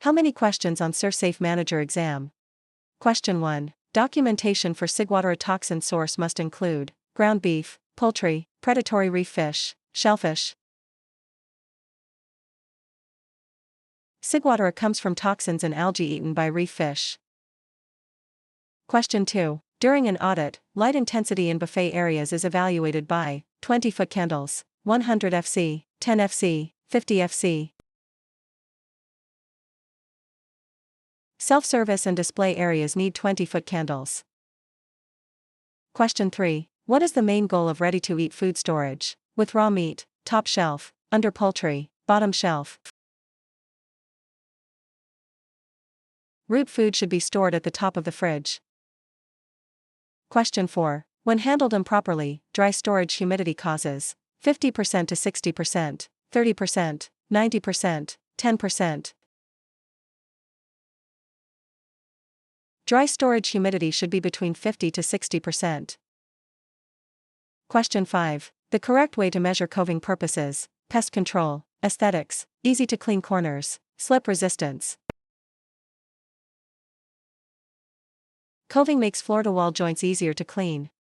How many questions on ServSafe Manager Exam? Question 1. Documentation for seawater toxin source must include ground beef, poultry, predatory reef fish, shellfish. Seawater comes from toxins and algae eaten by reef fish. Question 2. During an audit, light intensity in buffet areas is evaluated by 20-foot candles, 100 FC, 10 FC, 50 FC. Self-service and display areas need 20-foot candles. Question 3. What is the main goal of ready-to-eat food storage? With raw meat, top shelf, under poultry, bottom shelf. Root food should be stored at the top of the fridge. Question 4. When handled improperly, dry storage humidity causes 50% to 60%, 30%, 90%, 10%. Dry storage humidity should be between 50 to 60%. Question 5. The correct way to measure coving purposes: pest control, aesthetics, easy to clean corners, slip resistance. Coving makes floor-to-wall joints easier to clean.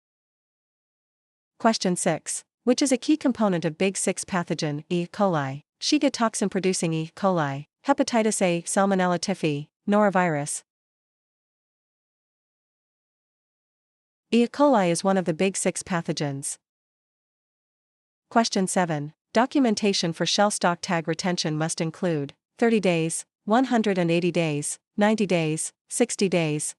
Question 6. Which is a key component of Big 6 pathogen, E. coli, Shiga toxin-producing E. coli, hepatitis A, Salmonella typhi, norovirus? E. coli is one of the Big 6 pathogens. Question 7. Documentation for shell stock tag retention must include 30 days, 180 days, 90 days, 60 days.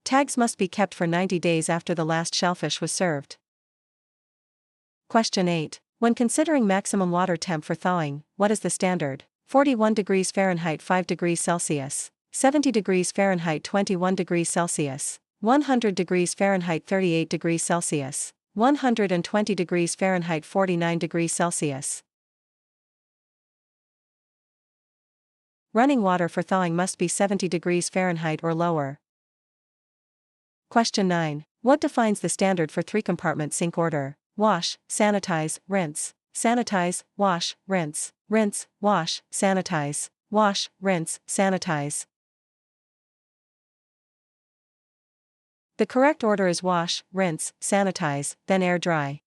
Tags must be kept for 90 days after the last shellfish was served. Question 8. When considering maximum water temp for thawing, what is the standard? 41 degrees Fahrenheit 5 degrees Celsius, 70 degrees Fahrenheit 21 degrees Celsius, 100 degrees Fahrenheit 38 degrees Celsius, 120 degrees Fahrenheit 49 degrees Celsius. Running water for thawing must be 70 degrees Fahrenheit or lower. Question 9. What defines the standard for 3-compartment sink order? Wash, sanitize, rinse, sanitize, wash, rinse, rinse, wash, sanitize, wash, rinse, sanitize. The correct order is wash, rinse, sanitize, then air dry.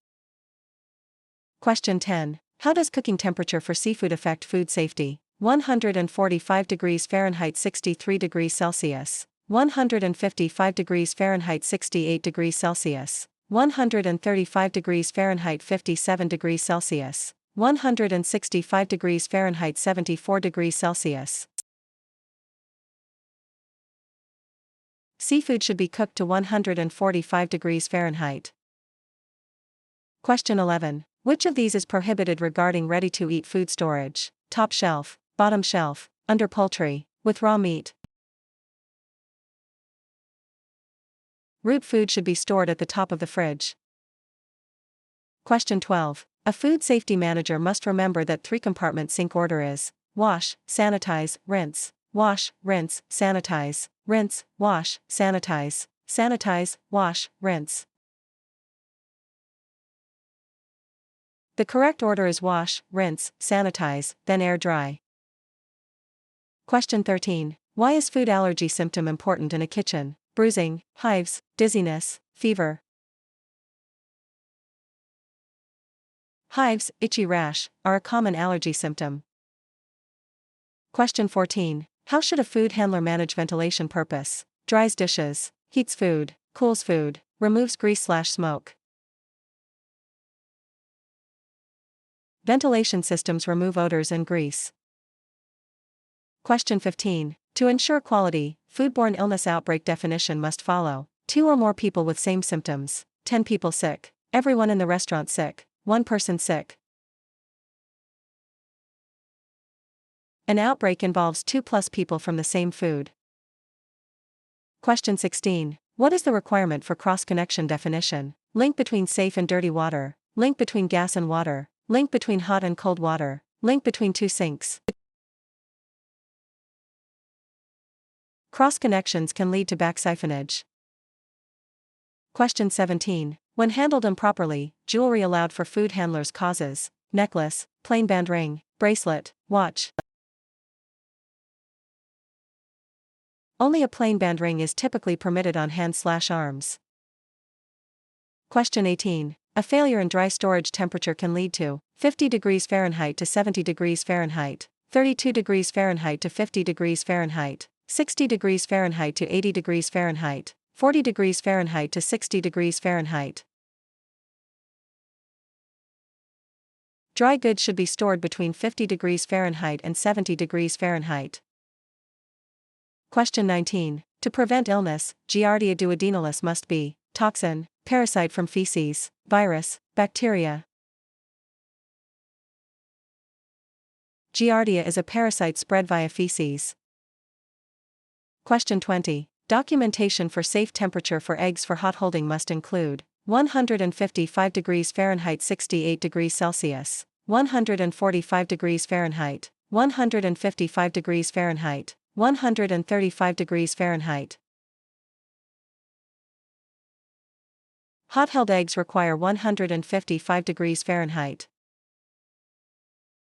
Question 10. How does cooking temperature for seafood affect food safety? 145 degrees Fahrenheit 63 degrees Celsius, 155 degrees Fahrenheit 68 degrees Celsius, 135 degrees Fahrenheit 57 degrees Celsius, 165 degrees Fahrenheit 74 degrees Celsius. Seafood should be cooked to 145 degrees Fahrenheit. Question 11. Which of these is prohibited regarding ready-to-eat food storage? Top shelf, bottom shelf, under poultry, with raw meat. Root food should be stored at the top of the fridge. Question 12. A food safety manager must remember that 3-compartment sink order is wash, sanitize, rinse, wash, rinse, sanitize, rinse, wash, sanitize, sanitize, wash, rinse. The correct order is wash, rinse, sanitize, then air dry. Question 13. Why is food allergy symptom important in a kitchen? Bruising, hives, dizziness, fever. Hives, itchy rash, are a common allergy symptom. Question 14. How should a food handler manage ventilation purpose? Dries dishes, heats food, cools food, removes grease/smoke. Ventilation systems remove odors and grease. Question 15. To ensure quality, foodborne illness outbreak definition must follow: 2 or more people with same symptoms, 10 people sick, everyone in the restaurant sick, 1 person sick. An outbreak involves 2+ people from the same food. Question 16. What is the requirement for cross-connection definition? Link between safe and dirty water, link between gas and water, link between hot and cold water, link between 2 sinks. Cross-connections can lead to back-siphonage. Question 17. When handled improperly, jewelry allowed for food handlers causes necklace, plain band ring, bracelet, watch. Only a plain band ring is typically permitted on hands/arms. Question 18. A failure in dry storage temperature can lead to 50 degrees Fahrenheit to 70 degrees Fahrenheit, 32 degrees Fahrenheit to 50 degrees Fahrenheit, 60 degrees Fahrenheit to 80 degrees Fahrenheit, 40 degrees Fahrenheit to 60 degrees Fahrenheit. Dry goods should be stored between 50 degrees Fahrenheit and 70 degrees Fahrenheit. Question 19. To prevent illness, Giardia duodenalis must be toxin, parasite from feces, virus, bacteria. Giardia is a parasite spread via feces. Question 20. Documentation for safe temperature for eggs for hot holding must include 155 degrees Fahrenheit 68 degrees Celsius, 145 degrees Fahrenheit, 155 degrees Fahrenheit, 135 degrees Fahrenheit. Hot-held eggs require 155 degrees Fahrenheit.